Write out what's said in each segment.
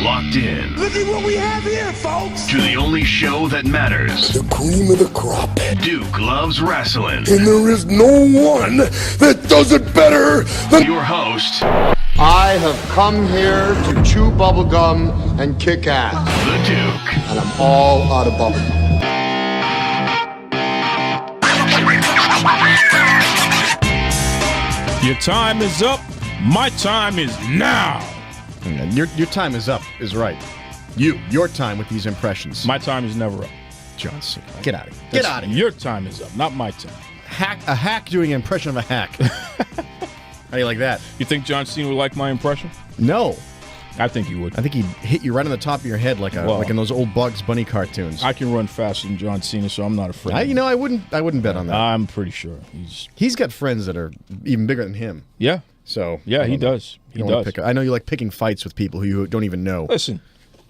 locked in. Look at what we have here, folks. To the only show that matters. The cream of the crop. Duke Loves Rasslin. And there is no one that does it better than your host. I have come here to chew bubblegum and kick ass. The Duke. And I'm all out of bubblegum. Your time is up. My time is now. Your time is up is right. Your time with these impressions. My time is never up. John Cena. Get out of here. Get out of here. Your time is up, not my time. A hack doing an impression of a hack. How do you like that? You think John Cena would like my impression? No. I think he would. I think he'd hit you right on the top of your head like in those old Bugs Bunny cartoons. I can run faster than John Cena, so I'm not afraid. I wouldn't bet on that. I'm pretty sure. He's got friends that are even bigger than him. Yeah. So yeah, he does. He does. I know you like picking fights with people who you don't even know. Listen,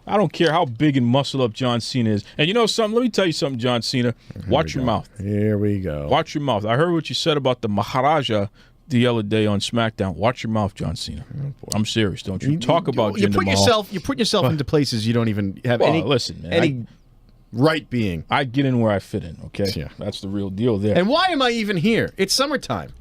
I don't care how big and muscle up John Cena is. And you know something? Let me tell you something, John Cena. Watch your mouth. Here we go. Watch your mouth. I heard what you said about the Maharaja the other day on SmackDown. Watch your mouth, John Cena. I'm serious. Don't you talk about Jinder Mahal. You put yourself into places you don't even have any right being. I get in where I fit in, okay? Yeah. That's the real deal there. And why am I even here? It's summertime.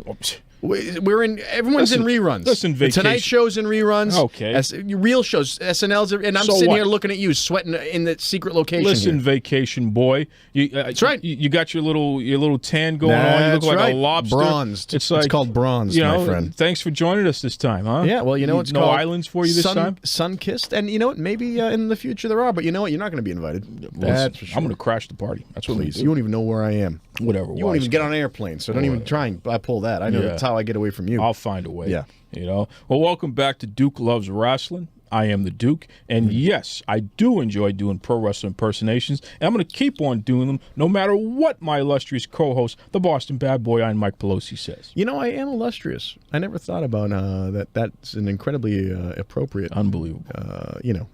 Everyone's in reruns. Listen, vacation. Tonight Show's in reruns. Okay. Real shows, SNL's, and I'm sitting here looking at you, sweating in the secret location. Listen, here. Vacation boy. That's right. You got your little tan going on. You look like a lobster. Bronzed. It's called bronzed, my friend. Thanks for joining us this time, huh? Yeah. Well, you know what's no called islands for you this time. Sun-kissed, and you know what? Maybe in the future there are, but you know what? You're not going to be invited. That's for sure. I'm going to crash the party. That's what Please. You won't even know where I am. Whatever. You won't even get on an airplane, so don't even try and pull that. I know that's how I get away from you. I'll find a way. Yeah. You know. Well, welcome back to Duke Loves Rasslin. I am the Duke, and yes, I do enjoy doing pro wrestling impersonations, and I'm going to keep on doing them no matter what my illustrious co-host, the Boston bad boy, Iron Mike Pelosi, says. You know, I am illustrious. I never thought about that. That's an incredibly appropriate, unbelievable,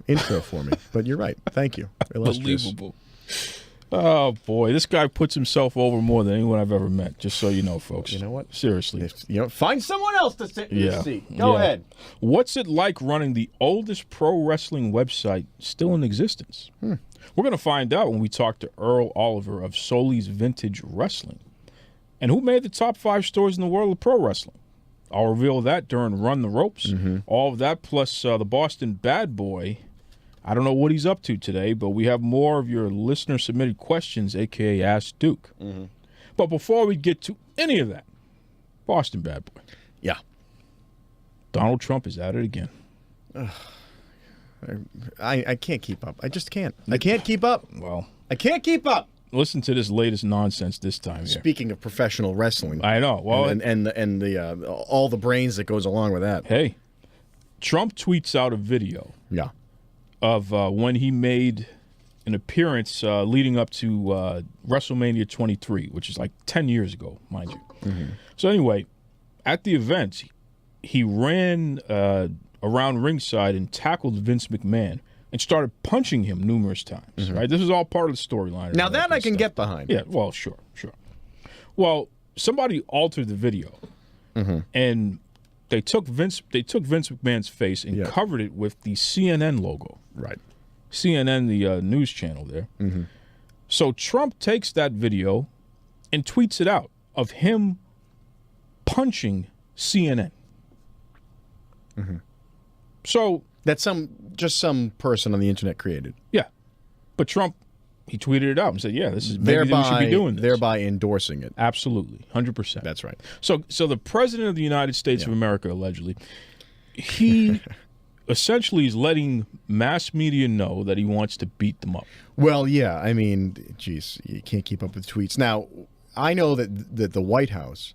intro for me. But you're right. Thank you. Unbelievable. Oh, boy. This guy puts himself over more than anyone I've ever met, just so you know, folks. You know what? Seriously. Find someone else to sit in your seat. Go ahead. What's it like running the oldest pro wrestling website still in existence? We're going to find out when we talk to Earl Oliver of Solie's Vintage Wrestling. And who made the top 5 stores in the world of pro wrestling? I'll reveal that during Run the Ropes. All of that plus the Boston bad boy. I don't know what he's up to today, but we have more of your listener-submitted questions, a.k.a. Ask Duke. But before we get to any of that, Boston bad boy. Yeah. Donald Trump is at it again. I can't keep up. I just can't. I can't keep up. Well, I can't keep up. Listen to this latest nonsense this time here. Speaking of professional wrestling. I know. Well, and the all the brains that goes along with that. Hey, Trump tweets out a video. Yeah. Of when he made an appearance leading up to WrestleMania 23, which is like 10 years ago, mind you. So anyway, at the event, he ran around ringside and tackled Vince McMahon and started punching him numerous times. Right? This is all part of the storyline. Now that I can get behind. Yeah, well, sure. Well, somebody altered the video, and they took Vince McMahon's face and covered it with the CNN logo. Right. CNN, the news channel there. So Trump takes that video and tweets it out of him punching CNN. So that's just some person on the internet created. Yeah. But Trump, he tweeted it out and said, yeah, this is maybe we should be doing this. Thereby endorsing it. Absolutely. 100%. That's right. So the president of the United States of America, allegedly, he essentially is letting mass media know that he wants to beat them up. Well, yeah. I mean, geez, you can't keep up with tweets. Now, I know that the White House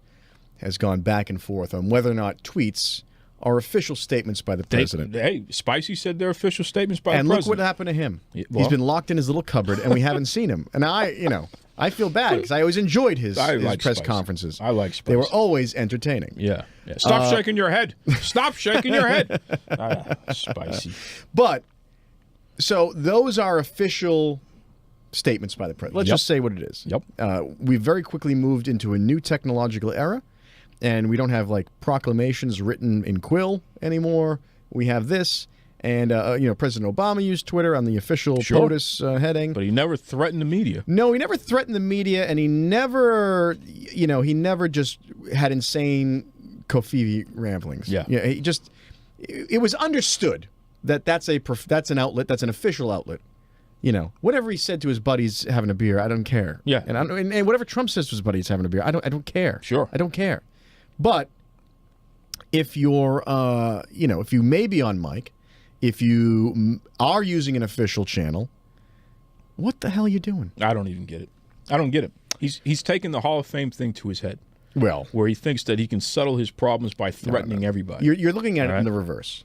has gone back and forth on whether or not tweets are official statements by the president. Hey, Spicy said they're official statements by the president. And look what happened to him. He's been locked in his little cupboard, and we haven't seen him. And I feel bad because I always enjoyed his press conferences. I like Spicy. They were always entertaining. Yeah. Stop shaking your head. Stop shaking your head. Spicy. But, so those are official statements by the president. Let's just say what it is. Yep. We've very quickly moved into a new technological era. And we don't have, like, proclamations written in quill anymore. We have this, And, President Obama used Twitter on the official POTUS heading. But he never threatened the media. No, he never threatened the media, and he never just had insane Kofifi ramblings. Yeah. It was understood that that's an outlet, that's an official outlet. Whatever he said to his buddies having a beer, I don't care. Yeah. And whatever Trump says to his buddies having a beer, I don't care. Sure. I don't care. But if you're, if you may be on mic, if you are using an official channel, what the hell are you doing? I don't even get it. I don't get it. He's taken the Hall of Fame thing to his head. Well, where he thinks that he can settle his problems by threatening everybody. You're looking at it in the reverse.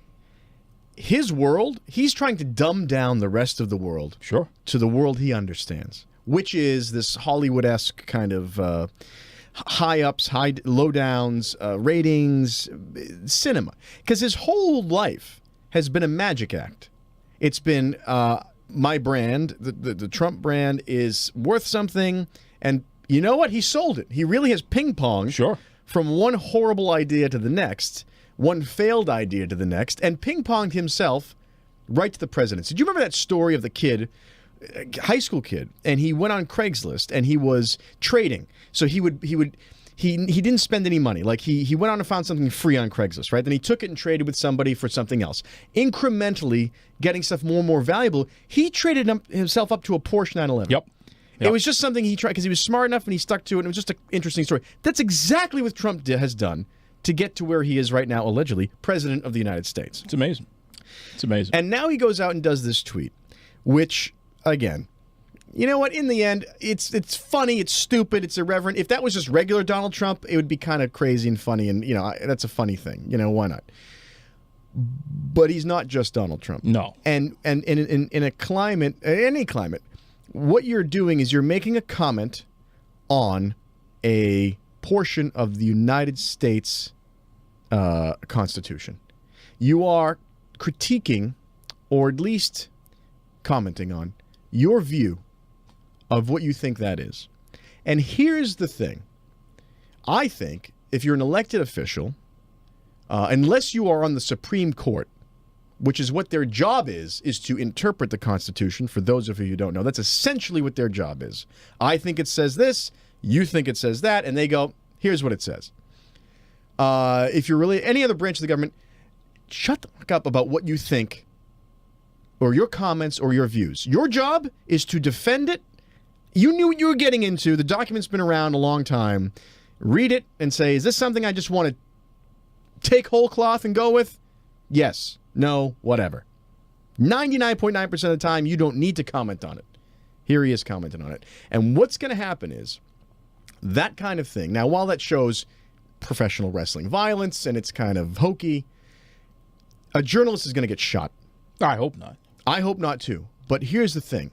His world, he's trying to dumb down the rest of the world to the world he understands, which is this Hollywood-esque kind of high ups, low downs, ratings, cinema. Because his whole life has been a magic act. It's been my brand, the Trump brand, is worth something, and you know what? He sold it. He really has ping-ponged from one horrible idea to the next, one failed idea to the next, and ping-ponged himself right to the presidency. Do you remember that story of the kid, high school kid, and he went on Craigslist and he was trading. So he didn't spend any money. Like he went on and found something free on Craigslist, right? Then he took it and traded with somebody for something else. Incrementally getting stuff more and more valuable. He traded himself up to a Porsche 911. Yep. It was just something he tried because he was smart enough and he stuck to it. And it was just an interesting story. That's exactly what Trump has done to get to where he is right now, allegedly, President of the United States. It's amazing. It's amazing. And now he goes out and does this tweet, which, again, you know what? In the end, it's funny, it's stupid, it's irreverent. If that was just regular Donald Trump, it would be kind of crazy and funny, and that's a funny thing. Why not? But he's not just Donald Trump. No. And in a climate, any climate, what you're doing is you're making a comment on a portion of the United States Constitution. You are critiquing, or at least commenting on, your view of what you think that is. And here's the thing. I think if you're an elected official, unless you are on the Supreme Court, which is what their job is to interpret the Constitution, for those of you who don't know, that's essentially what their job is. I think it says this, you think it says that, and they go, here's what it says. If you're really any other branch of the government, shut the fuck up about what you think or your comments or your views. Your job is to defend it. You knew what you were getting into. The document's been around a long time. Read it and say, is this something I just want to take whole cloth and go with? Yes, no, whatever. 99.9% of the time, you don't need to comment on it. Here he is commenting on it. And what's going to happen is that kind of thing. Now, while that shows professional wrestling violence and it's kind of hokey, a journalist is going to get shot. I hope not. I hope not, too. But here's the thing.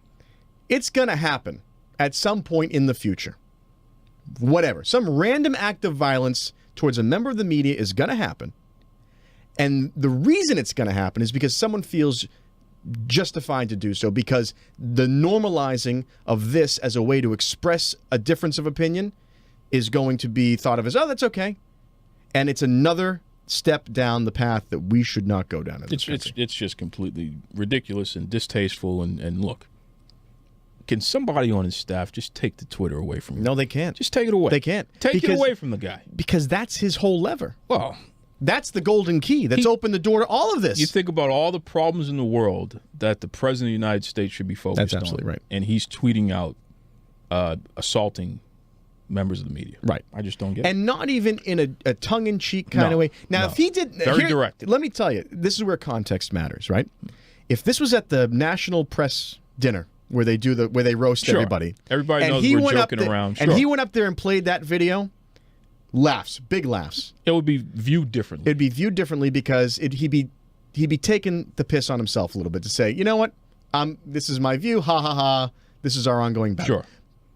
It's going to happen at some point in the future. Whatever. Some random act of violence towards a member of the media is going to happen. And the reason it's going to happen is because someone feels justified to do so, because the normalizing of this as a way to express a difference of opinion is going to be thought of as, oh, that's okay. And it's another step down the path that we should not go down. It's just completely ridiculous and distasteful. And look, can somebody on his staff just take the Twitter away from him? No, they can't. Just take it away. They can't. Take it away from the guy. Because that's his whole lever. Well, that's the golden key that's opened the door to all of this. You think about all the problems in the world that the President of the United States should be focused on. That's absolutely right. And he's tweeting out assaulting members of the media. Right. I just don't get it. And not even in a tongue-in-cheek kind of way. Now, if he did... Very direct. Let me tell you, this is where context matters, right? If this was at the National Press Dinner, where they roast everybody. Everybody knows we're joking around. And he went up there and played that video, laughs, big laughs. It would be viewed differently. It'd be viewed differently because he'd be taking the piss on himself a little bit to say, you know what, this is my view, ha ha ha, this is our ongoing battle. Sure.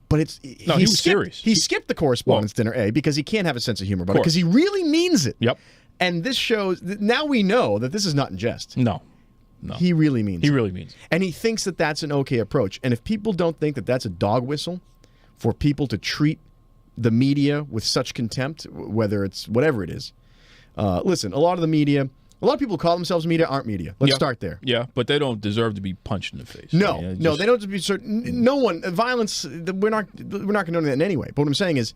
But he was serious. He skipped the correspondence dinner, because he can't have a sense of humor about it, because he really means it. Yep. And this shows, now we know that this is not in jest. No. He really means it. He really means it. And he thinks that that's an okay approach. And if people don't think that that's a dog whistle for people to treat the media with such contempt, whether it's whatever it is, listen, a lot of the media A lot of people who call themselves media aren't media. Let's start there. Yeah, but they don't deserve to be punched in the face. No, Yeah, no, they don't be certain. No one violence. We're not condoning that in any way. But what I'm saying is,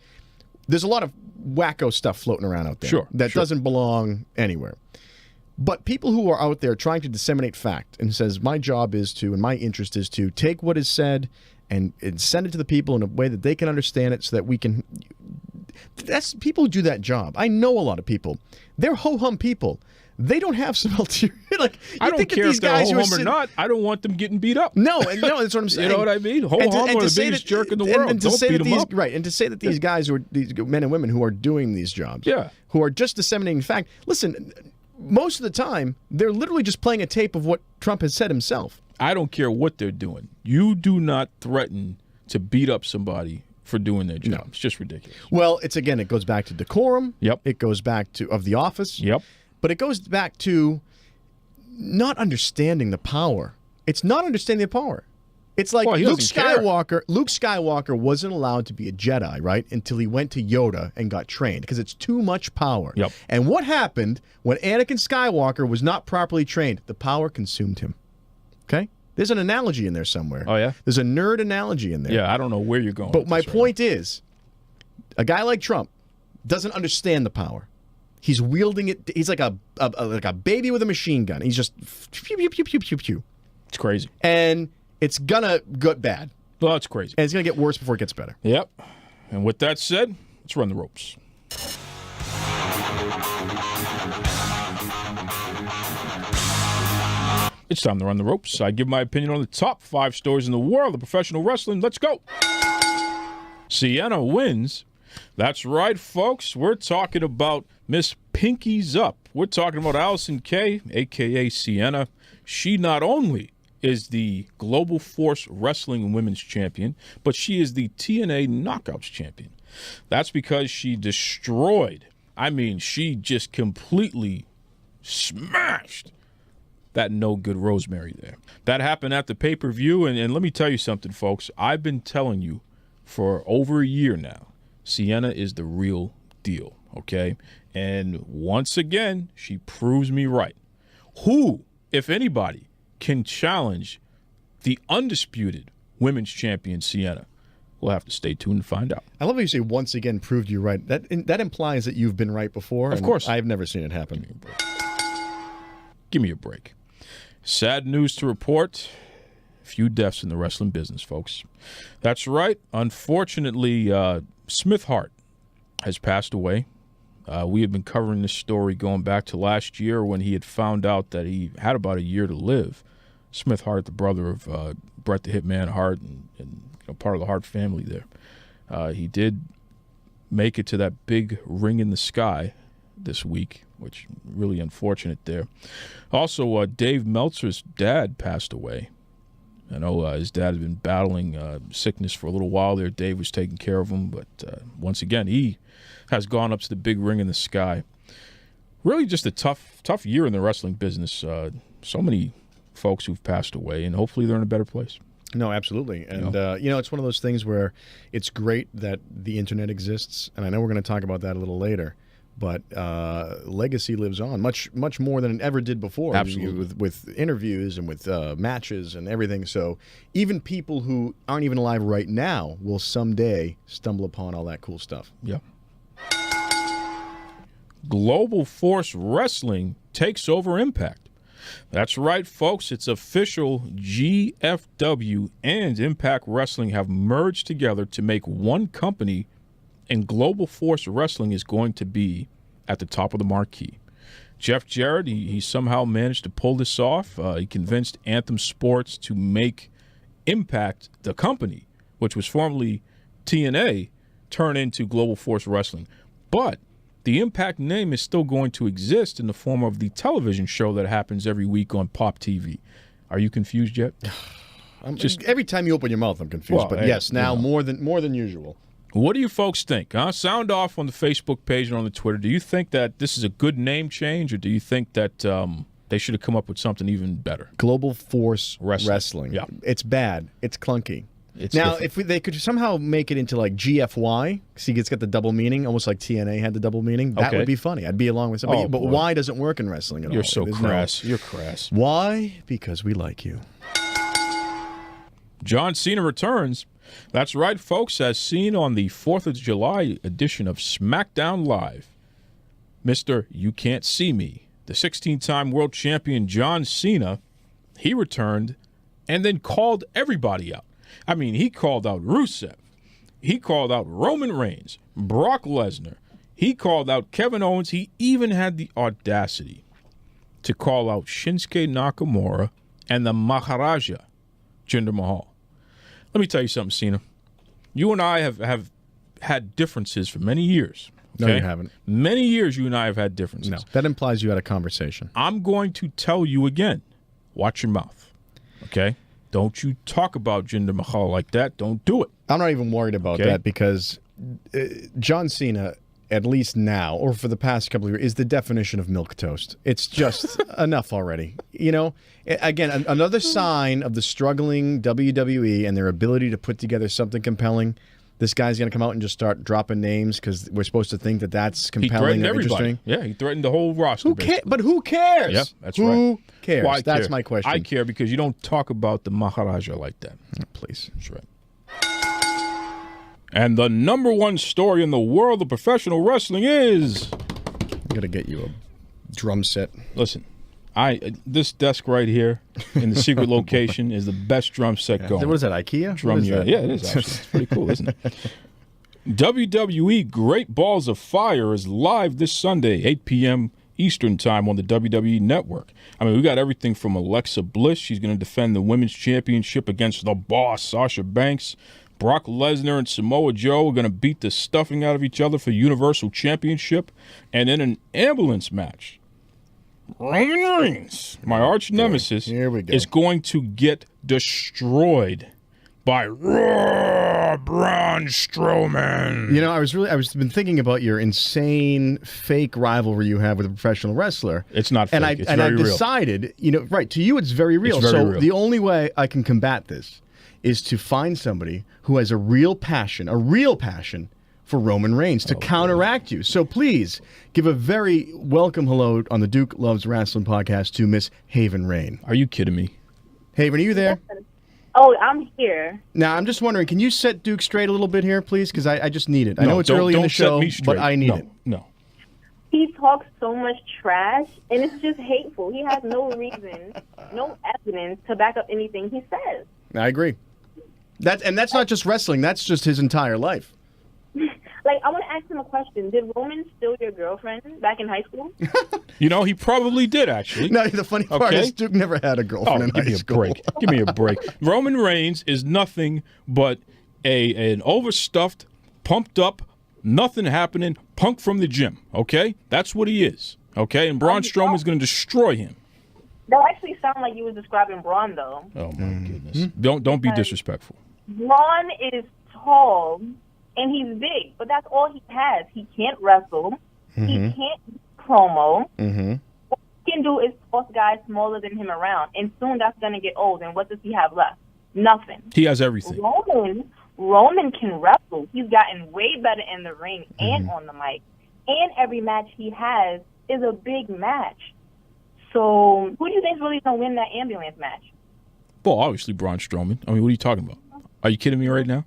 there's a lot of wacko stuff floating around out there that doesn't belong anywhere. But people who are out there trying to disseminate fact and says my job is to and my interest is to take what is said and send it to the people in a way that they can understand it, so that we can. That's people who do that job. I know a lot of people. They're ho-hum people. They don't have some ulterior. Like, I don't care if they're ho-hum or not. I don't want them getting beat up. No, that's what I'm saying. You know what I mean? Ho-hum are the biggest jerk in the world. And don't beat them up. Right, and to say that these guys, these men and women who are doing these jobs, who are just disseminating fact, listen, most of the time, they're literally just playing a tape of what Trump has said himself. I don't care what they're doing. You do not threaten to beat up somebody for doing their job. No. It's just ridiculous. Well, it goes back to decorum. Yep. It goes back to of the office. Yep. But it goes back to not understanding the power. It's not understanding the power. It's like Luke Skywalker. Luke Skywalker wasn't allowed to be a Jedi, right, until he went to Yoda and got trained, because it's too much power. Yep. And what happened when Anakin Skywalker was not properly trained? The power consumed him. Okay? There's an analogy in there somewhere. Oh, yeah? There's a nerd analogy in there. Yeah, I don't know where you're going. But my point is, a guy like Trump doesn't understand the power. He's wielding it. He's like a baby with a machine gun. He's just pew, pew, pew, pew, pew, pew. It's crazy. And it's gonna get bad. Well, it's crazy. And it's gonna get worse before it gets better. Yep. And with that said, let's run the ropes. It's time to run the ropes. I give my opinion on the top 5 stories in the world of professional wrestling. Let's go. Sienna wins. That's right, folks. We're talking about Miss Pinky's Up. We're talking about Allison Kay, a.k.a. Sienna. She not only is the Global Force Wrestling Women's Champion, but she is the TNA Knockouts Champion. That's because she destroyed, she just completely smashed that no-good Rosemary there. That happened at the pay-per-view, and let me tell you something, folks. I've been telling you for over a year now, Sienna is the real deal, okay? And once again, she proves me right. Who, if anybody, can challenge the undisputed women's champion, Sienna? We'll have to stay tuned to find out. I love how you say once again proved you right. That implies that you've been right before. Of course. I've never seen it happen. Give me a break. Sad news to report. Few deaths in the wrestling business, folks. That's right. Unfortunately, Smith Hart has passed away. We had been covering this story going back to last year when he had found out that he had about a year to live. Smith Hart, the brother of Bret the Hitman Hart and part of the Hart family there. He did make it to that big Ring in the Sky this week, which really unfortunate there. Also, Dave Meltzer's dad passed away. I know his dad had been battling sickness for a little while there. Dave was taking care of him, but once again, he has gone up to the big Ring in the Sky. Really just a tough year in the wrestling business. So many folks who've passed away, and hopefully they're in a better place. No, absolutely. And, it's one of those things where it's great that the internet exists, and I know we're going to talk about that a little later, but legacy lives on much more than it ever did before. Absolutely. With interviews and with matches and everything. So even people who aren't even alive right now will someday stumble upon all that cool stuff. Yeah. Global Force Wrestling takes over Impact. That's right, folks. It's official. GFW and Impact Wrestling have merged together to make one company, and Global Force Wrestling is going to be at the top of the marquee. Jeff Jarrett, he somehow managed to pull this off. He convinced Anthem Sports to make Impact, the company, which was formerly TNA, turn into Global Force Wrestling. But the Impact name is still going to exist in the form of the television show that happens every week on Pop TV. Are you confused yet? Every time you open your mouth, I'm confused. Well, but yes, now more than usual. What do you folks think? Sound off on the Facebook page and on the Twitter. Do you think that this is a good name change, or do you think that they should have come up with something even better? Global Force Wrestling. Yeah. It's bad. It's clunky. It's now, different. if they could somehow make it into like GFY, see, it's got the double meaning, almost like TNA had the double meaning. That Okay. would be funny. I'd be along with somebody. Oh, but boy. Y doesn't work in wrestling at all. You're so There's crass. You're crass. Why? Because we like you. John Cena returns. That's right, folks, as seen on the 4th of July edition of SmackDown Live. Mr. You Can't See Me, the 16-time world champion John Cena, he returned and then called everybody out. I mean, he called out Rusev. He called out Roman Reigns, Brock Lesnar. He called out Kevin Owens. He even had the audacity to call out Shinsuke Nakamura and the Maharaja, Jinder Mahal. Let me tell you something, Cena. You and I have had differences for many years. No, okay? you haven't. Many years you and I have had differences. No, that implies you had a conversation. I'm going to tell you again. Watch your mouth. Okay? Don't you talk about Jinder Mahal like that. Don't do it. I'm not even worried about Okay. that because John Cena, at least now, or for the past couple of years, is the definition of milquetoast. It's just enough already. You know, again, another sign of the struggling WWE and their ability to put together something compelling. This guy's going to come out and just start dropping names because we're supposed to think that that's He compelling threatened or everybody. interesting. Yeah, he threatened the whole roster. Who cares? basically. But who cares? Yep, that's who right. cares? Well, I That's care. my question. I care because you don't talk about the Maharaja like that. Please. That's right. And the number one story in the world of professional wrestling is... I'm going to get you a drum set. Listen, this desk right here in the secret location is the best drum set going. What is that, IKEA? Drum What is unit. that? Yeah, it is actually. It's pretty cool, isn't it? WWE Great Balls of Fire is live this Sunday, 8 p.m. Eastern Time on the WWE Network. I mean, we got everything from Alexa Bliss. She's going to defend the Women's Championship against the boss, Sasha Banks. Brock Lesnar and Samoa Joe are going to beat the stuffing out of each other for Universal Championship. And in an ambulance match, Roman Reigns, my arch nemesis, Here we go. is going to get destroyed by Raw Braun Strowman. You know, I was been thinking about your insane fake rivalry you have with a professional wrestler. It's not fake. And It's I very real. decided, you know, right, to you it's very real. It's very so real. the only way I can combat this is to find somebody who has a real passion for Roman Reigns to counteract you. So please give a very welcome hello on the Duke Loves Rasslin podcast to Miss Haevyn Reyhne. Are you kidding me? Haevyn, are you there? Oh, I'm here. Now, I'm just wondering, can you set Duke straight a little bit here, please? Because I just need it. I know it's don't- early in don't the set show, me straight. but I need No, it. No. He talks so much trash, and it's just hateful. He has no reason, no evidence to back up anything he says. I agree. That's not just wrestling. That's just his entire life. Like, I want to ask him a question. Did Roman steal your girlfriend back in high school? You know, he probably did, actually. No, the funny part Okay. is Duke never had a girlfriend Oh, in give high me a school. break. Give me a break. Roman Reigns is nothing but an overstuffed, pumped up, nothing happening punk from the gym, okay? That's what he is, okay? And Braun Strowman's going to destroy him. That actually sounded like you was describing Braun, though. Oh, my goodness. Don't be disrespectful. Braun is tall, and he's big, but that's all he has. He can't wrestle. He can't promo. What he can do is toss guys smaller than him around, and soon that's going to get old, and what does he have left? Nothing. He has everything. Roman can wrestle. He's gotten way better in the ring and on the mic. And every match he has is a big match. So who do you think is really going to win that ambulance match? Well, obviously Braun Strowman. I mean, what are you talking about? Are you kidding me right now?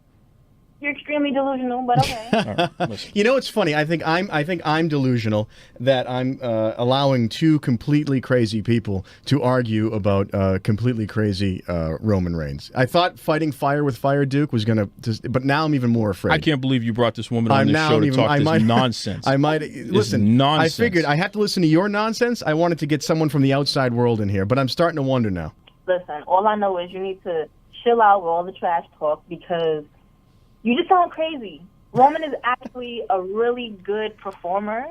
You're extremely delusional, but okay. All right, listen. You know, it's funny. I think I'm delusional that I'm allowing two completely crazy people to argue about completely crazy Roman Reigns. I thought fighting fire with fire, Duke, was gonna, but now I'm even more afraid. I can't believe you brought this woman on I'm this now show to even. talk I this might nonsense. I might listen. nonsense. I figured I have to listen to your nonsense. I wanted to get someone from the outside world in here, but I'm starting to wonder now. Listen, all I know is you need to chill out with all the trash talk because you just sound crazy. Roman is actually a really good performer,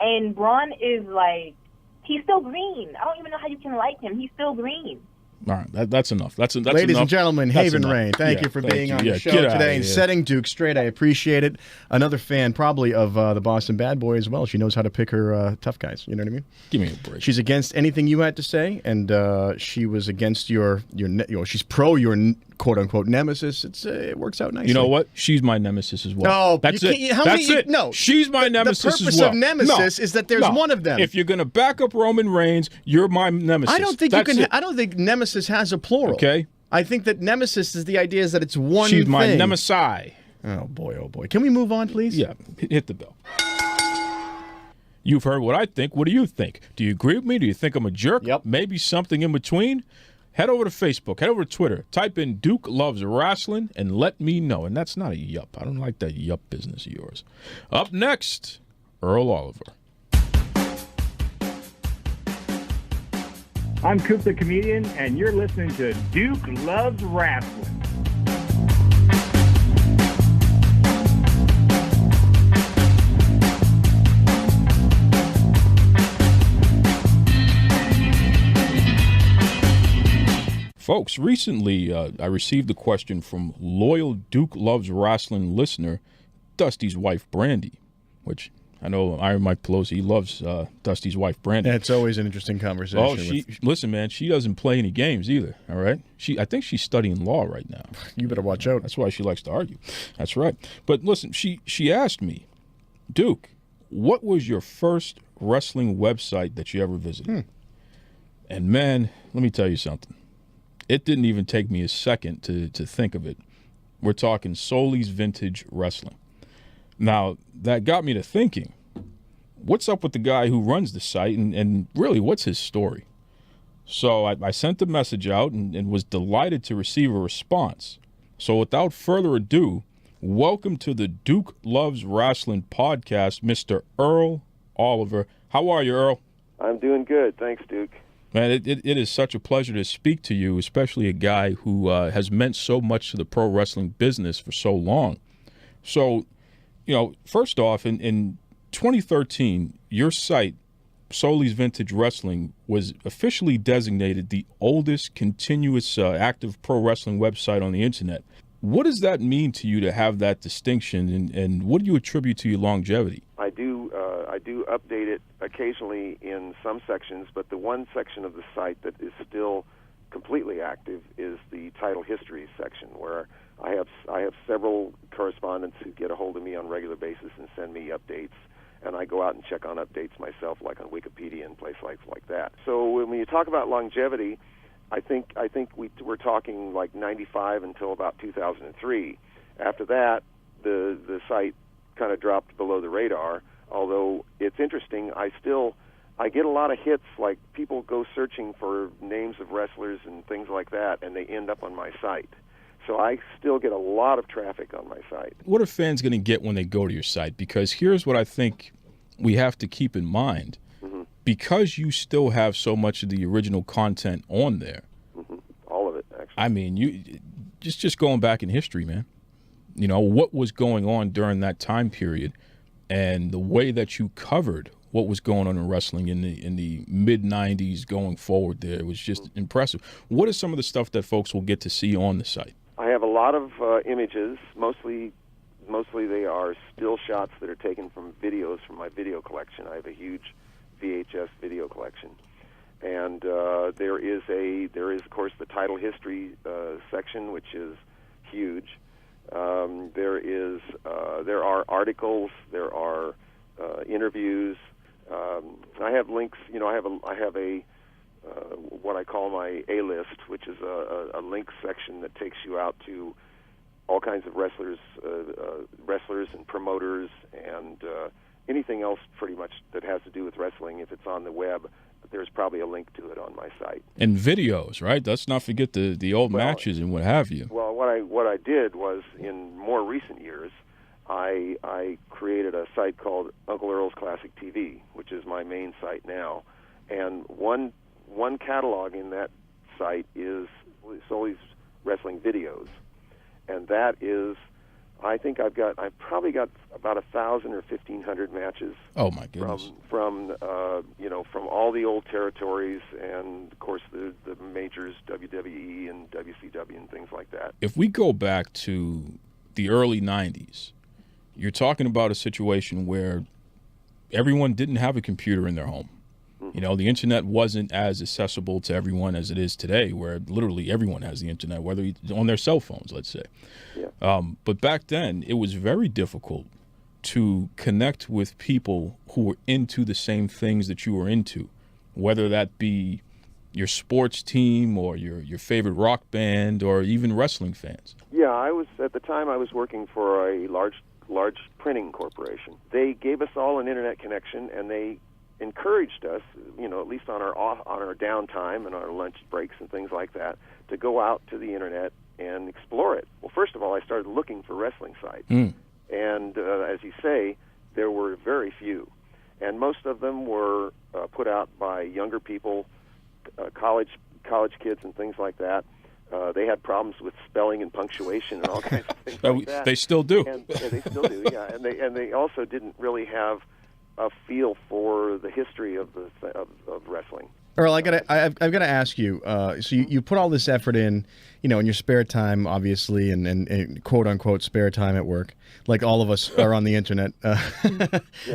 and Braun is like, he's still green. I don't even know how you can like him. He's still green. All right, that's enough. That's Ladies enough. and gentlemen, That's Haevyn enough. Reyhne, thank Yeah, you for thank being you. on Yeah, the show get outta today and here. setting Duke straight. I appreciate it. Another fan, probably, of the Boston Badboy as well. She knows how to pick her tough guys. You know what I mean? Give me a break. She's against anything you had to say, and she was against your she's pro your quote-unquote nemesis, it works out nicely. You know what? She's my nemesis as well. No, that's it. That's it. No, she's my nemesis as well. The purpose of nemesis is that there's one of them. If you're going to back up Roman Reigns, you're my nemesis. I don't think you can. I don't think nemesis has a plural. Okay. I think that nemesis is the idea is that it's one She's thing. my nemesis. Oh boy. Can we move on, please? Yeah. Hit the bell. You've heard what I think. What do you think? Do you agree with me? Do you think I'm a jerk? Yep. Maybe something in between? Head over to Facebook. Head over to Twitter. Type in Duke Loves Rasslin and let me know. And that's not a yup. I don't like that yup business of yours. Up next, Earl Oliver. I'm Coop the Comedian, and you're listening to Duke Loves Rasslin. Folks, recently I received a question from loyal Duke Loves Rasslin listener, Dusty's wife, Brandy, which I know Iron Mike Pelosi loves Dusty's wife, Brandy. Yeah, it's always an interesting conversation. Listen, man, she doesn't play any games either, all right? I think she's studying law right now. You better watch out. That's why she likes to argue. That's right. But listen, she asked me, Duke, what was your first wrestling website that you ever visited? And man, let me tell you something. It didn't even take me a second to think of it. We're talking Solie's Vintage Wrestling. Now, that got me to thinking, what's up with the guy who runs the site, and really, what's his story? So I sent the message out and was delighted to receive a response. So without further ado, welcome to the Duke Loves Rasslin podcast, Mr. Earl Oliver. How are you, Earl? I'm doing good. Thanks, Duke. Man, it is such a pleasure to speak to you, especially a guy who has meant so much to the pro wrestling business for so long. So, first off, in 2013, your site, Solie's Vintage Wrestling, was officially designated the oldest continuous active pro wrestling website on the internet. What does that mean to you to have that distinction, and what do you attribute to your longevity? I do update it occasionally in some sections, but the one section of the site that is still completely active is the title history section, where I have several correspondents who get a hold of me on a regular basis and send me updates, and I go out and check on updates myself, like on Wikipedia and places like that. So when you talk about longevity, I think we're talking like 95 until about 2003. After that, the site kind of dropped below the radar. Although it's interesting, I get a lot of hits, like people go searching for names of wrestlers and things like that, and they end up on my site. So I still get a lot of traffic on my site. What are fans going to get when they go to your site? Because here's what I think we have to keep in mind. Mm-hmm. Because you still have so much of the original content on there. Mm-hmm. All of it, actually. I mean, you just going back in history, man. What was going on during that time period, and the way that you covered what was going on in wrestling in the mid-'90s going forward there, it was just impressive. What is some of the stuff that folks will get to see on the site? I have a lot of images. Mostly they are still shots that are taken from videos from my video collection. I have a huge VHS video collection. And there is of course the title history section, which is huge. There are articles, there are interviews. I have links. I have a what I call my A list, which is a link section that takes you out to all kinds of wrestlers and promoters and anything else pretty much that has to do with wrestling. If it's on the web, there's probably a link to it on my site. And videos, right? Let's not forget the old matches and what have you. Well, what I did was, in more recent years, I created a site called Uncle Earl's Classic TV, which is my main site now. And one catalog in that site is Solie's wrestling videos, and that is, I think I've probably got about 1,000 or 1,500 matches. Oh my goodness! From all the old territories, and of course the majors, WWE and WCW and things like that. If we go back to the early '90s, you're talking about a situation where everyone didn't have a computer in their home. You know, the internet wasn't as accessible to everyone as it is today, where literally everyone has the internet, whether on their cell phones, let's say. Yeah. But back then, it was very difficult to connect with people who were into the same things that you were into, whether that be your sports team or your favorite rock band or even wrestling fans. Yeah, at the time I was working for a large printing corporation. They gave us all an internet connection, and they encouraged us, you know, at least on our downtime and our lunch breaks and things like that, to go out to the internet and explore it. Well, first of all, I started looking for wrestling sites, and as you say, there were very few, and most of them were put out by younger people, college kids and things like that. They had problems with spelling and punctuation and all kinds of things like that. They still do. And they still do, yeah. And they also didn't really have a feel for the history of wrestling. Earl, I've got to ask you. So you put all this effort in, you know, in your spare time, obviously, and quote unquote spare time at work, like all of us are on the internet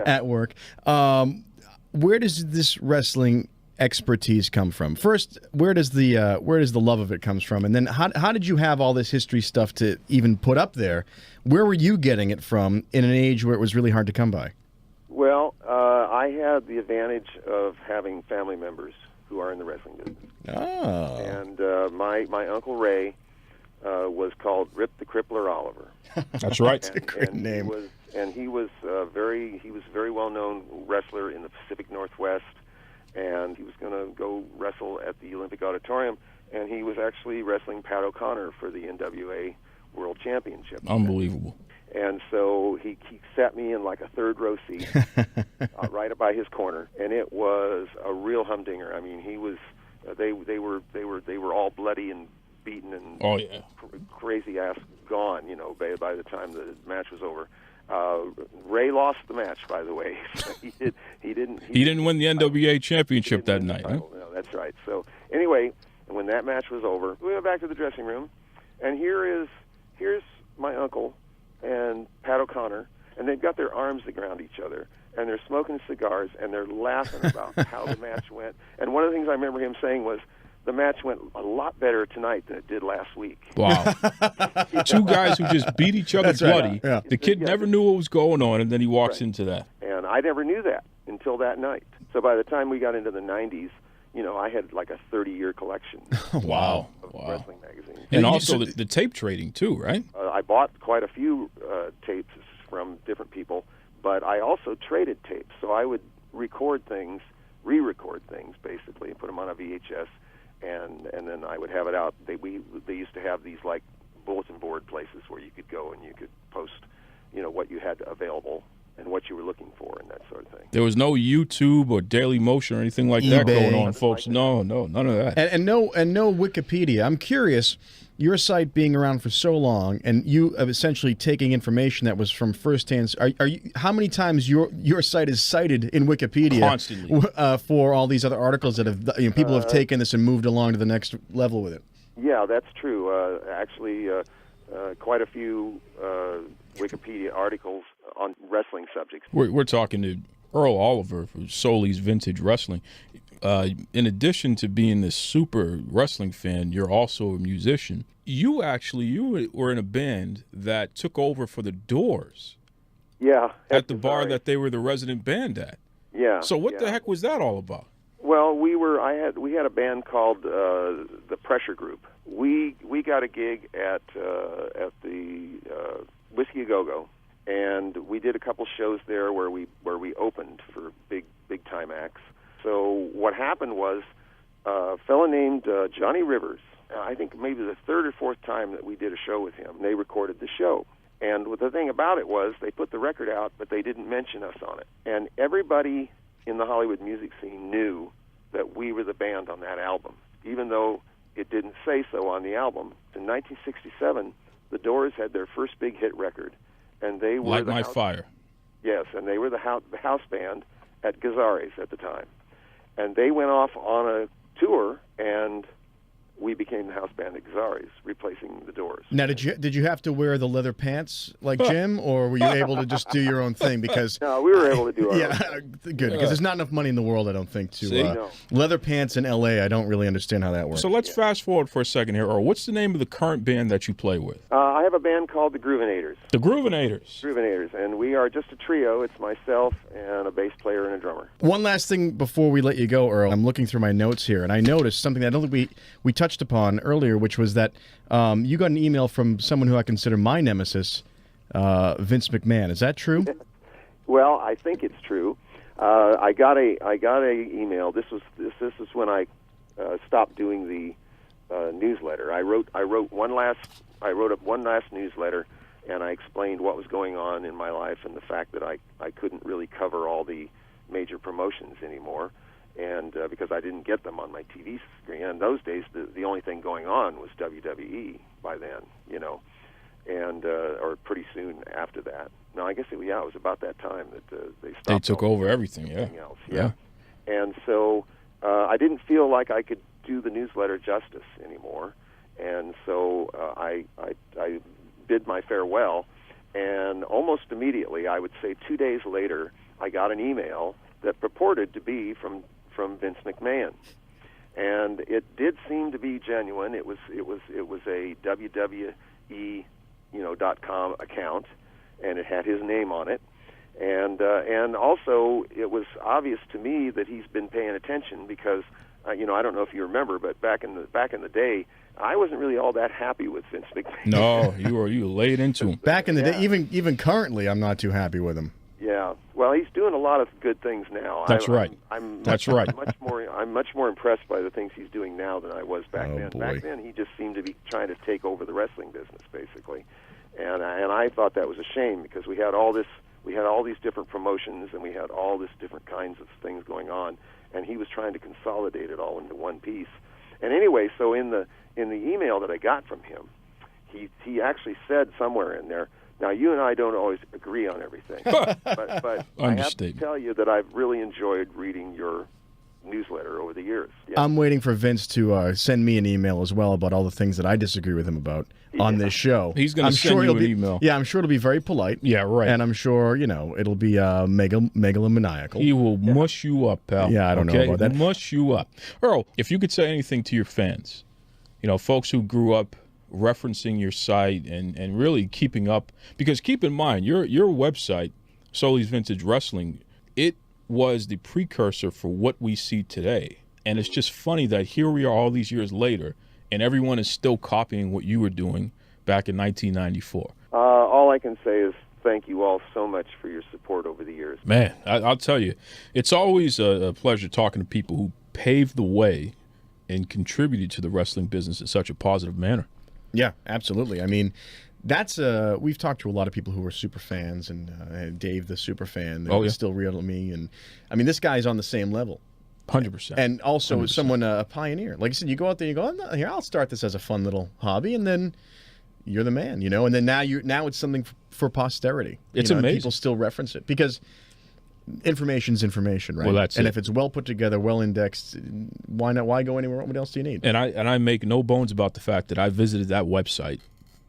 at work. Where does this wrestling expertise come from? First, where does the love of it comes from, and then how did you have all this history stuff to even put up there? Where were you getting it from in an age where it was really hard to come by? Well, I had the advantage of having family members who are in the wrestling business. Oh. And my Uncle Ray was called Rip the Crippler Oliver. That's right. That's a great name. He was a very well known wrestler in the Pacific Northwest, and he was going to go wrestle at the Olympic Auditorium, and he was actually wrestling Pat O'Connor for the NWA World Championship. Unbelievable. And so he sat me in like a third row seat, right by his corner, and it was a real humdinger. I mean, he was they were all bloody and beaten and crazy ass gone. You know, by the time the match was over. Ray lost the match, by the way. He didn't win the NWA Championship that night. Huh? No, that's right. So anyway, when that match was over, we went back to the dressing room, and here's my uncle and Pat O'Connor, and they've got their arms around each other, and they're smoking cigars, and they're laughing about how the match went. And one of the things I remember him saying was, the match went a lot better tonight than it did last week. Wow. Two guys who just beat each other bloody. Right. Yeah. The kid never knew what was going on, and then he walks into that. And I never knew that until that night. So by the time we got into the 90s, you know, I had like a 30-year collection of wrestling magazines. And also the tape trading, too, right? I bought quite a few tapes from different people, but I also traded tapes. So I would record things, re-record things, basically, and put them on a VHS. And then I would have it out. They used to have these like bulletin board places where you could go and you could post, you know, what you had available and what you were looking for and that sort of thing. There was no YouTube or Daily Motion or anything like that going on, folks. No, none of that. And no Wikipedia. I'm curious. Your site being around for so long, and you essentially taking information that was from firsthand. Are you? How many times your site is cited in Wikipedia constantly for all these other articles that have people have taken this and moved along to the next level with it? Yeah, that's true. Actually, quite a few Wikipedia articles on wrestling subjects. We're talking to Earl Oliver for Solie's Vintage Wrestling. In addition to being this super wrestling fan, you're also a musician. You were in a band that took over for the Doors. Yeah. At the bar that they were the resident band at. Yeah. So what the heck was that all about? Well, we had a band called the Pressure Group. We got a gig at the Whiskey A Go Go, and we did a couple shows there where we opened for big time acts. So what happened was a fellow named Johnny Rivers, I think maybe the third or fourth time that we did a show with him, they recorded the show. And the thing about it was they put the record out, but they didn't mention us on it. And everybody in the Hollywood music scene knew that we were the band on that album, even though it didn't say so on the album. In 1967, the Doors had their first big hit record, and they were Light My Fire. Yes, and they were the house band at Gazzarri's at the time. And they went off on a tour, and we became the house band Exaris, replacing the Doors. Now, did you have to wear the leather pants like Jim, or were you able to just do your own thing? Because No, we were able to do our own thing. Good, because there's not enough money in the world, I don't think, to No. leather pants in L.A. I don't really understand how that works. So let's fast forward for a second here. Or what's the name of the current band that you play with? I have a band called the Groovinators. The Groovinators. And we are just a trio. It's myself and a bass player and a drummer. One last thing before we let you go, Earl. I'm looking through my notes here, and I noticed something that I don't think we touched upon earlier, which was that you got an email from someone who I consider my nemesis, Vince McMahon. Is that true? Well, I think it's true. I got a email. This is when I stopped doing the newsletter. I wrote up one last newsletter, and I explained what was going on in my life and the fact that I couldn't really cover all the major promotions anymore, and because I didn't get them on my TV screen. And in those days, the only thing going on was WWE by then, and or pretty soon after that. No, I guess it was about that time that they stopped. They took over everything, else. Yeah. And so I didn't feel like I could do the newsletter justice anymore, and so I bid my farewell, and almost immediately, I would say 2 days later, I got an email that purported to be from Vince McMahon, and it did seem to be genuine. It was a WWE .com account, and it had his name on it, and also it was obvious to me that he's been paying attention because I don't know if you remember, but back in the day, I wasn't really all that happy with Vince McMahon. No, you laid into him. Back in the day, even currently, I'm not too happy with him. Yeah, well, he's doing a lot of good things now. That's right. I'm That's right. I'm much more impressed by the things he's doing now than I was back then. Boy. Back then, he just seemed to be trying to take over the wrestling business, basically, and I thought that was a shame because we had all these different promotions and we had all this different kinds of things going on, and he was trying to consolidate it all into one piece. And anyway, so in the email that I got from him, he actually said somewhere in there, now you and I don't always agree on everything, but I have to tell you that I've really enjoyed reading your newsletter over the years. Yeah. I'm waiting for Vince to send me an email as well about all the things that I disagree with him about on this show. He's going to send you an email. Yeah, I'm sure it'll be very polite. Yeah, right. And I'm sure, it'll be megalomaniacal. He will mush you up, pal. Yeah, I don't know about that. Mush you up. Earl, if you could say anything to your fans, folks who grew up referencing your site and really keeping up, because keep in mind, your website, Solie's Vintage Wrestling, it was the precursor for what we see today. And it's just funny that here we are all these years later, and everyone is still copying what you were doing back in 1994. All I can say is thank you all so much for your support over the years. Man, I'll tell you, it's always a pleasure talking to people who paved the way and contributed to the wrestling business in such a positive manner. Yeah, absolutely. I mean, that's we've talked to a lot of people who are super fans, and Dave, the super fan, is still real to me. And I mean, this guy's on the same level, 100%. And also 100%. someone a pioneer. Like I said, you go out there, you go, here, I'll start this as a fun little hobby, and then you're the man, And then now it's something for posterity. It's amazing. People still reference it because information's information, right? Well, that's and it. if it's well put together, well indexed, why not? Why go anywhere? What else do you need? And I make no bones about the fact that I visited that website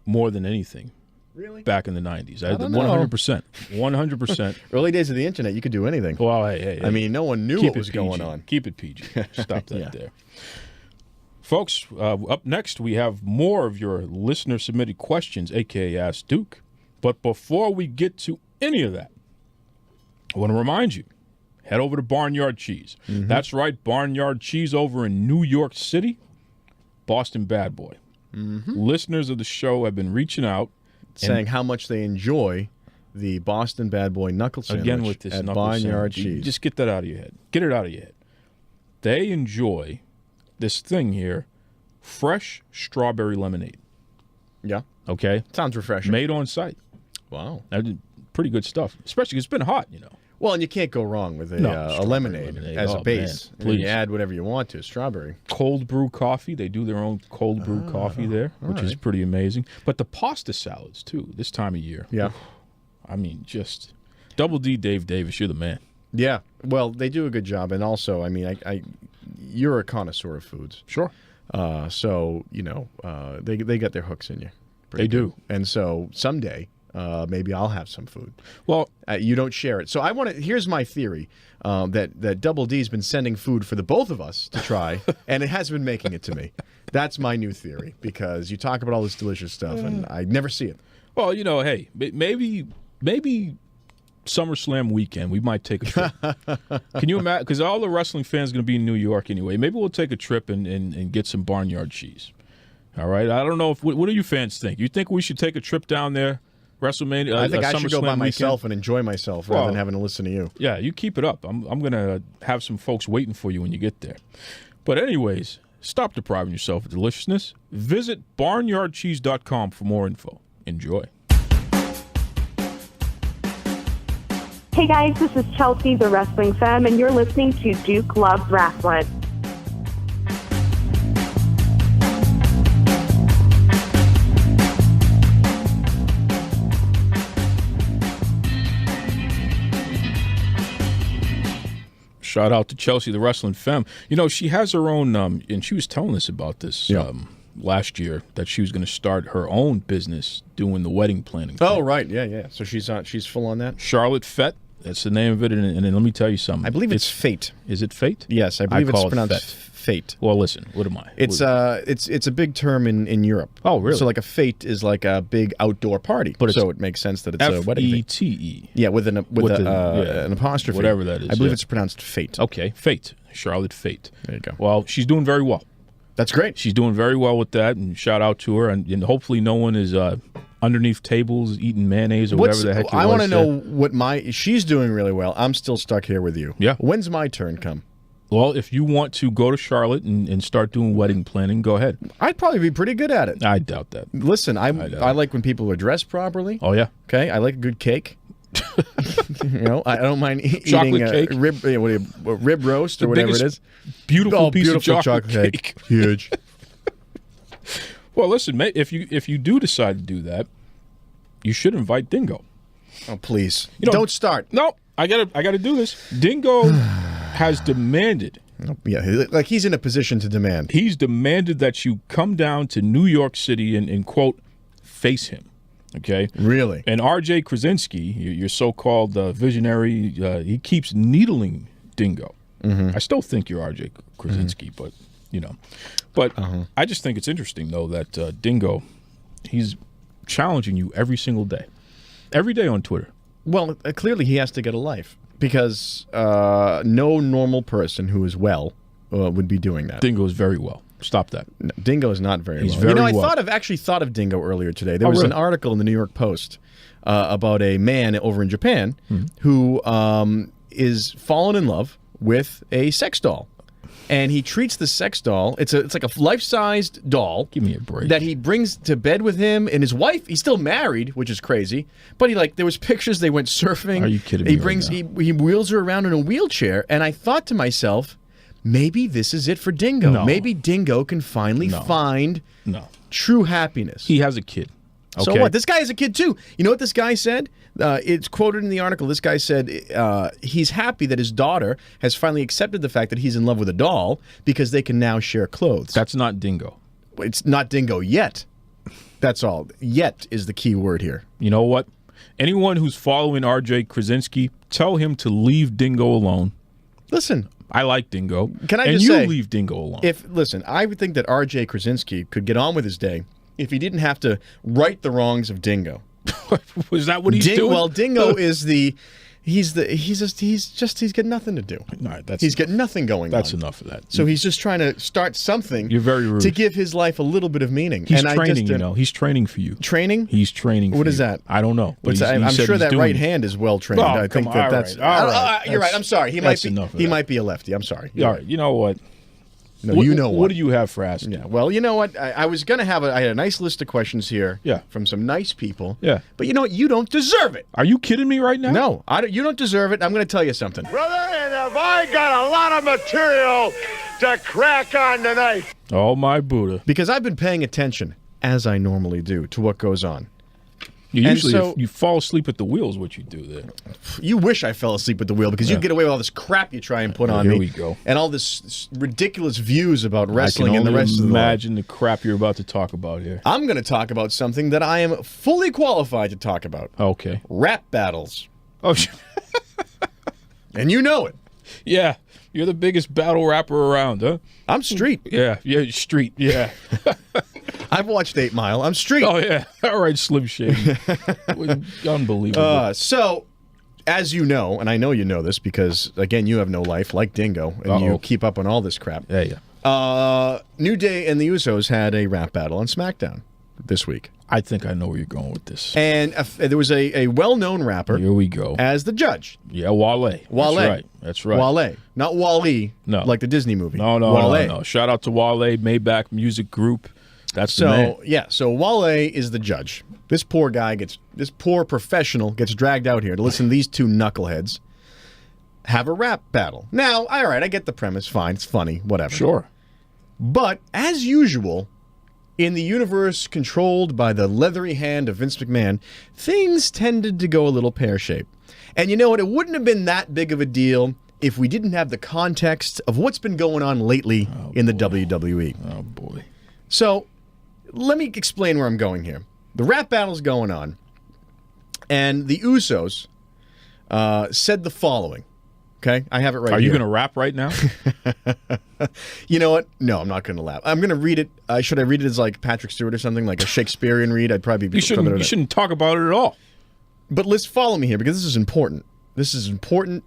more than anything. Really? Back in the 90s. I don't know. 100%. 100%. Early days of the internet, you could do anything. Well, hey. I mean, no one knew what was going on. Keep it PG. Stop that there. Folks, up next, we have more of your listener-submitted questions, a.k.a. Ask Duke. But before we get to any of that, I want to remind you, head over to Barnyard Cheese. Mm-hmm. That's right, Barnyard Cheese over in New York City, Boston Badboy. Mm-hmm. Listeners of the show have been reaching out, saying how much they enjoy the Boston Badboy knuckle sandwich again with this at knuckle Barnyard sandwich. Cheese. Just get that out of your head. Get it out of your head. They enjoy this thing here, fresh strawberry lemonade. Yeah. Okay? Sounds refreshing. Made on site. Wow. Pretty good stuff, especially 'cause it's been hot, Well, and you can't go wrong with a lemonade as a base. Man, please. You add whatever you want to strawberry. Cold brew coffee. They do their own cold brew coffee there, which is pretty amazing. But the pasta salads, too, this time of year. Yeah. I mean, just Double D Dave Davis, you're the man. Yeah. Well, they do a good job. And also, I mean, you're a connoisseur of foods. Sure. So they got their hooks in you. They do. And so someday, maybe I'll have some food. Well, you don't share it. So I want to. Here's my theory: that Double D's been sending food for the both of us to try, and it has been making it to me. That's my new theory, because you talk about all this delicious stuff, and I never see it. Well, hey, maybe SummerSlam weekend we might take a trip. Can you imagine? Because all the wrestling fans are going to be in New York anyway. Maybe we'll take a trip and get some Barnyard cheese. All right. I don't know what do you fans think? You think we should take a trip down there? WrestleMania. I think I should go by myself weekend? And enjoy myself rather than having to listen to you. Yeah, you keep it up. I'm gonna have some folks waiting for you when you get there. But anyways, stop depriving yourself of deliciousness. Visit barnyardcheese.com for more info. Enjoy. Hey guys, this is Chelsea, the Wrestling Femme, and you're listening to Duke Loves Rasslin. Shout out to Chelsea, the Wrestling Femme. She has her own, and she was telling us about this last year, that she was going to start her own business doing the wedding planning. Oh, right. Yeah. So she's full on that? Charlotte Fett. That's the name of it. And let me tell you something. I believe it's Fate. Is it Fate? Yes, I believe it's pronounced Fate. Well, listen, what am I? It's a big term in Europe. Oh, really? So like a fete is like a big outdoor party. But so it makes sense that it's a wedding. F-E-T-E. Yeah, with an apostrophe. Whatever that is. I believe it's pronounced Fate. Okay, Fate. Charlotte Fate. There you go. Well, she's doing very well. That's great. She's doing very well with that, and shout out to her. And hopefully no one is underneath tables eating mayonnaise or whatever the heck you I want to know what she's doing really well. I'm still stuck here with you. Yeah. When's my turn come? Well, if you want to go to Charlotte and start doing wedding planning, go ahead. I'd probably be pretty good at it. I doubt that. Listen, I like when people are dressed properly. Oh, yeah? Okay, I like a good cake. I don't mind chocolate eating cake. rib roast or whatever it is. Beautiful piece of chocolate cake. Huge. Well, listen, mate, if you do decide to do that, you should invite Dingo. Oh, please. Don't start. No, I gotta do this. Dingo has demanded. Yeah, like he's in a position to demand. He's demanded that you come down to New York City and quote, face him. Okay? Really? And R.J. Krasinski, your so-called visionary, he keeps needling Dingo. Mm-hmm. I still think you're R.J. Krasinski, but, But I just think it's interesting, though, that Dingo, he's challenging you every single day. Every day on Twitter. Well, clearly he has to get a life, because no normal person who is well would be doing that. Dingo is very well. Stop that. No, Dingo is not very He's well. Very I well. actually thought of Dingo earlier today. There was an article in the New York Post about a man over in Japan who is fallen in love with a sex doll. And he treats the sex doll, it's like a life-sized doll. Give me a break. That he brings to bed with him, and his wife, he's still married, which is crazy. But there was pictures, they went surfing. Are you kidding me? He wheels her around in a wheelchair, and I thought to myself, maybe this is it for Dingo. No. Maybe Dingo can finally find true happiness. He has a kid. Okay. So what? This guy has a kid too. You know what this guy said? It's quoted in the article. This guy said he's happy that his daughter has finally accepted the fact that he's in love with a doll because they can now share clothes. That's not Dingo. It's not Dingo yet. That's all. Yet is the key word here. You know what? Anyone who's following R.J. Krasinski, tell him to leave Dingo alone. Listen. I like Dingo. Can I and just you say, leave Dingo alone. Listen, I would think that R.J. Krasinski could get on with his day if he didn't have to right the wrongs of Dingo. Was that what he's doing? Well, Dingo is he's got nothing to do. All right, he's got nothing going on. That's enough of that. So he's just trying to start something. You're very rude. To give his life a little bit of meaning. He's training, He's training for you. Training? He's training for you. What is that? I don't know. But I'm sure that right hand is well trained. I think that's all right. You're right. I'm sorry. He might be a lefty. I'm sorry. All right. You know what? No, what do you have for asking? Yeah. Well, you know what? I was going to I had a nice list of questions here. Yeah. From some nice people. Yeah. But you know what? You don't deserve it. Are you kidding me right now? No. You don't deserve it. I'm going to tell you something. Brother, and have I got a lot of material to crack on tonight. Oh, my Buddha. Because I've been paying attention, as I normally do, to what goes on. You fall asleep at the wheel is what you do there. You wish I fell asleep at the wheel because you get away with all this crap you try and put on me. Here we go. And all this ridiculous views about wrestling and the rest of the world. Imagine the crap you're about to talk about here. I'm going to talk about something that I am fully qualified to talk about. Okay. Rap battles. Oh, and you know it. Yeah. You're the biggest battle rapper around, huh? I'm street. Yeah, street, yeah. I've watched 8 Mile. I'm street. Oh, yeah. All right, Slim Shady. Unbelievable. So, as you know, and I know you know this because, again, you have no life like Dingo, and you keep up on all this crap. Yeah. New Day and the Usos had a rap battle on SmackDown this week. I think I know where you're going with this. And there was a well-known rapper. Here we go. As the judge. Yeah, Wale. That's right. Wale. Not Wall-E. No. Like the Disney movie. No. Shout out to Wale, Maybach Music Group. That's the man. So Wale is the judge. This poor professional gets dragged out here to listen to these two knuckleheads have a rap battle. Now, all right, I get the premise. Fine. It's funny. Whatever. Sure. But, as usual, in the universe controlled by the leathery hand of Vince McMahon, things tended to go a little pear-shaped. And you know what? It wouldn't have been that big of a deal if we didn't have the context of what's been going on lately in the WWE. Oh, boy. So, let me explain where I'm going here. The rap battle's going on, and the Usos said the following. Okay? I have it right here. Are you going to rap right now? You know what? No, I'm not going to laugh. I'm going to read it. Should I read it as like Patrick Stewart or something, like a Shakespearean read? I'd probably be. You shouldn't talk about it at all. But let's follow me here because this is important. This is important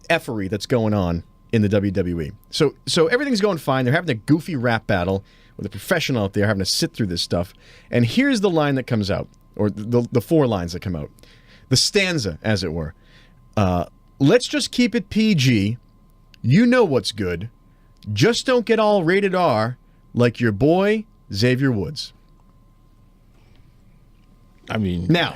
effery that's going on in the WWE. So everything's going fine. They're having a goofy rap battle with a professional out there having to sit through this stuff. And here's the line that comes out, or the 4 lines that come out, the stanza, as it were. Let's just keep it PG. You know what's good. Just don't get all rated R like your boy, Xavier Woods. I mean... Now,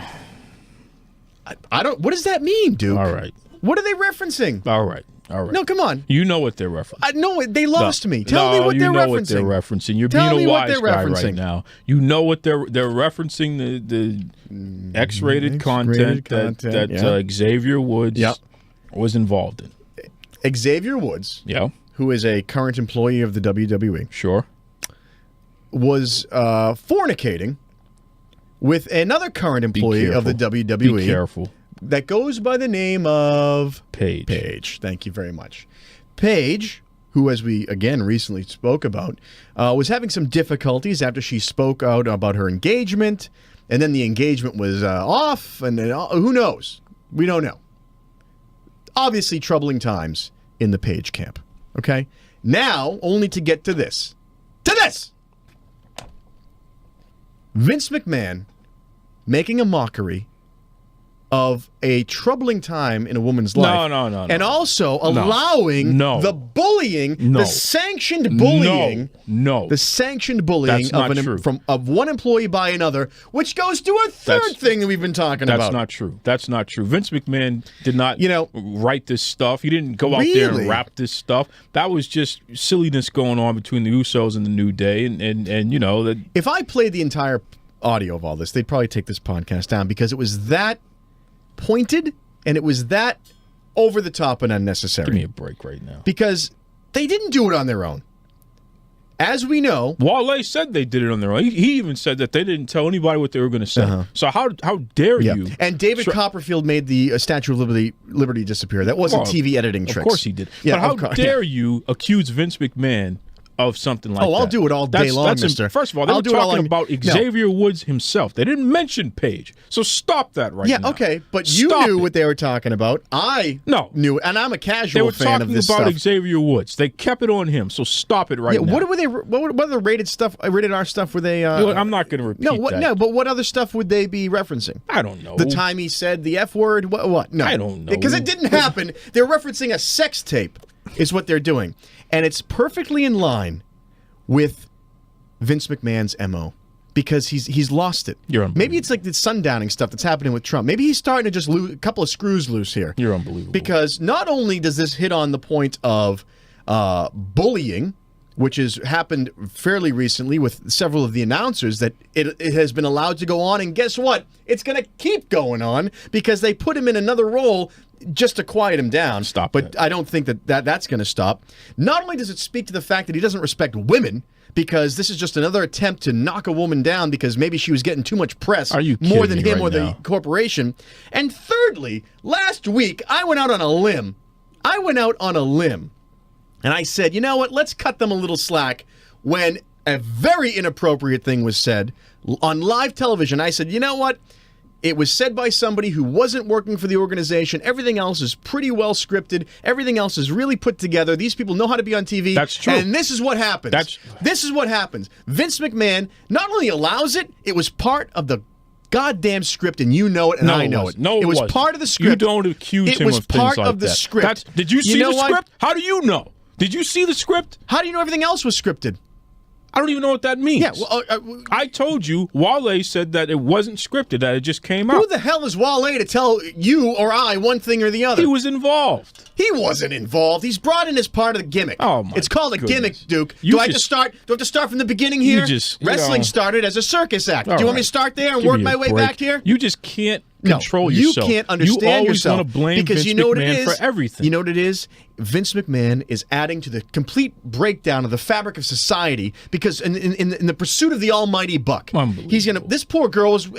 I don't... What does that mean, Duke? All right. What are they referencing? All right. No, come on. You know what they're referencing. No, they lost me. Tell me what they're referencing. You know what they're referencing. You're being a wise guy right now. You know what they're referencing, the X-rated content that Xavier Woods was involved in. Xavier Woods, yeah, who is a current employee of the WWE, sure, was fornicating with another current employee of the WWE. Be careful. That goes by the name of Paige. Paige. Thank you very much. Paige, who, as we again recently spoke about, was having some difficulties after she spoke out about her engagement, and then the engagement was off, and then, who knows? We don't know. Obviously, troubling times in the Paige camp. Okay? Now, only to get to this. Vince McMahon making a mockery of a troubling time in a woman's life. No. And also allowing the bullying, the sanctioned bullying. The sanctioned bullying of one employee by another, which goes to a third thing that we've been talking about. That's not true. Vince McMahon did not write this stuff. He didn't go out there and rap this stuff. That was just silliness going on between the Usos and the New Day. And you know that if I played the entire audio of all this, they'd probably take this podcast down because it was that pointed, and it was that over the top and unnecessary. Give me a break right now. Because they didn't do it on their own. As we know... Wale said they did it on their own. He even said that they didn't tell anybody what they were going to say. So how dare you... And David Copperfield made the Statue of Liberty disappear. That wasn't TV editing tricks. Of course he did. But how dare you accuse Vince McMahon of something like that? I'll do it all day long, mister. First of all, they were talking about Xavier Woods himself. They didn't mention Paige. So stop that now. Yeah, okay, but you knew what they were talking about. I knew, and I'm a casual fan of this stuff. They were talking about Xavier Woods. They kept it on him, so stop it now. What were they? What other rated R stuff were they? I'm not going to repeat that. No, but what other stuff would they be referencing? I don't know. The time he said the F word? What? No. I don't know. Because it didn't happen. They're referencing a sex tape is what they're doing. And it's perfectly in line with Vince McMahon's MO because he's lost it. Maybe it's like the sundowning stuff that's happening with Trump. Maybe he's starting to just lose a couple of screws loose here. You're unbelievable. Because not only does this hit on the point of bullying which has happened fairly recently with several of the announcers, that it has been allowed to go on. And guess what? It's going to keep going on because they put him in another role just to quiet him down. But I don't think that's going to stop. Not only does it speak to the fact that he doesn't respect women, because this is just another attempt to knock a woman down because maybe she was getting too much press more than him or the corporation. And thirdly, last week, I went out on a limb. And I said, you know what, let's cut them a little slack when a very inappropriate thing was said on live television. I said, you know what? It was said by somebody who wasn't working for the organization. Everything else is pretty well scripted. Everything else is really put together. These people know how to be on TV. That's true. And this is what happens. This is what happens. Vince McMahon not only allows it, it was part of the goddamn script, and you know it, and I know it. No, it was wasn't. Part of the script. You don't accuse him of things like that. It was part of the script. Did you see the script? How do you know? Did you see the script? How do you know everything else was scripted? I don't even know what that means. Yeah, well, I told you, Wale said that it wasn't scripted, that it just came out. Who the hell is Wale to tell you or I one thing or the other? He was involved. He wasn't involved. He's brought in as part of the gimmick. Oh my It's called goodness. a gimmick, Duke. Do I have to start from the beginning here? Wrestling started as a circus act. Do you want me to start there and work my way back here? You just can't control yourself. You can't understand yourself. You always want to blame because Vince you know McMahon what it is? for everything. You know what it is? Vince McMahon is adding to the complete breakdown of the fabric of society because in the pursuit of the almighty buck, he's gonna. This poor girl was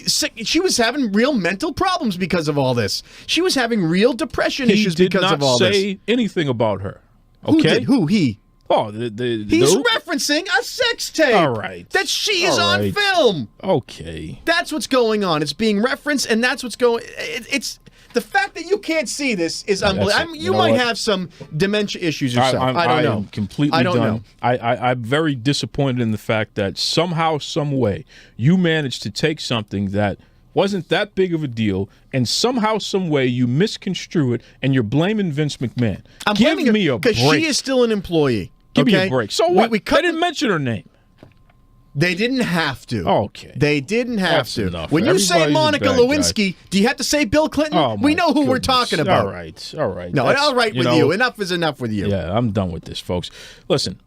sick. She was having real mental problems because of all this. She was having real depression issues because of all this. He did not say anything about her. Okay, Who? He? Oh, he's referencing a sex tape. All right. That she is on film. Okay. That's what's going on. It's being referenced, and that's what's going. It's the fact that you can't see this is unbelievable. You might have some dementia issues yourself. I don't know. I'm completely done. I'm very disappointed in the fact that somehow, some way, you managed to take something that wasn't that big of a deal, and somehow, some way, you misconstrue it, and you're blaming Vince McMahon. I'm Give blaming me her a break. because she is still an employee. Give me okay? a break. So what? They didn't mention her name. They didn't have to. Okay. They didn't have That's to. enough. When you say Everybody's a Monica bad Lewinsky, do you have to say Bill Clinton? Oh, we know who we're goodness. talking about. All right. All right. No, all right with you. Enough is enough with you. Yeah, I'm done with this, folks. Listen,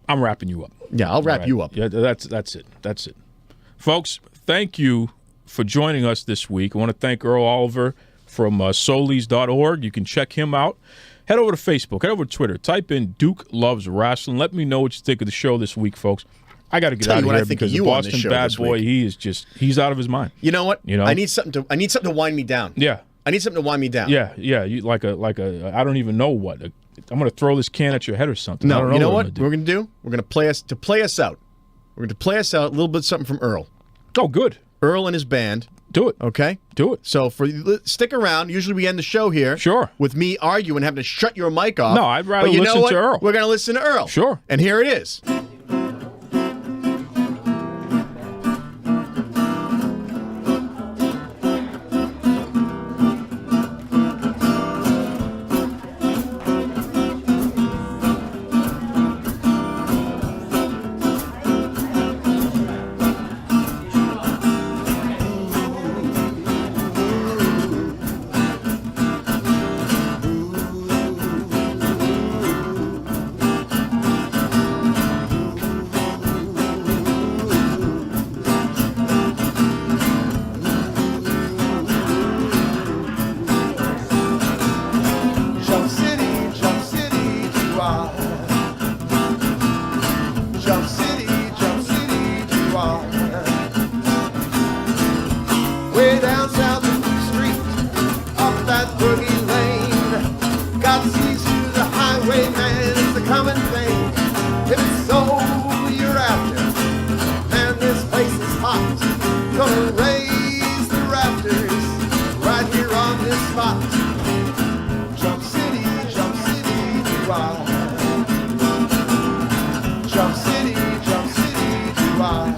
I'm wrapping you up. Yeah, I'll wrap you up. Yeah, that's it. That's it. Folks, thank you for joining us this week. I want to thank Earl Oliver from solies.org. You can check him out. Head over to Facebook. Head over to Twitter. Type in Duke Loves Rasslin. Let me know what you think of the show this week, folks. I got to get out of here because the Boston Badboy, he's out of his mind. You know what? I need something to wind me down. Yeah. I need something to wind me down. Yeah. You like a I don't even know what. I'm going to throw this can at your head or something. No, I don't know you know what we're going to do? We're going to play us out. We're going to play us out a little bit something from Earl. Oh, good. Earl and his band. Do it. Okay? Do it. So stick around. Usually we end the show here. Sure. With me arguing, having to shut your mic off. No, I'd rather but you listen know what? to Earl. We're going to listen to Earl. Sure. And here it is. Way down south of the street, up that boogie lane. Got seas to the highway, man, it's a common thing. If it's soul you're after, man, this place is hot. Gonna raise the rafters right here on this spot. Jump City, do I? Jump City, do I?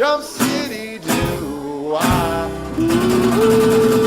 Jump City, do I? Ooh.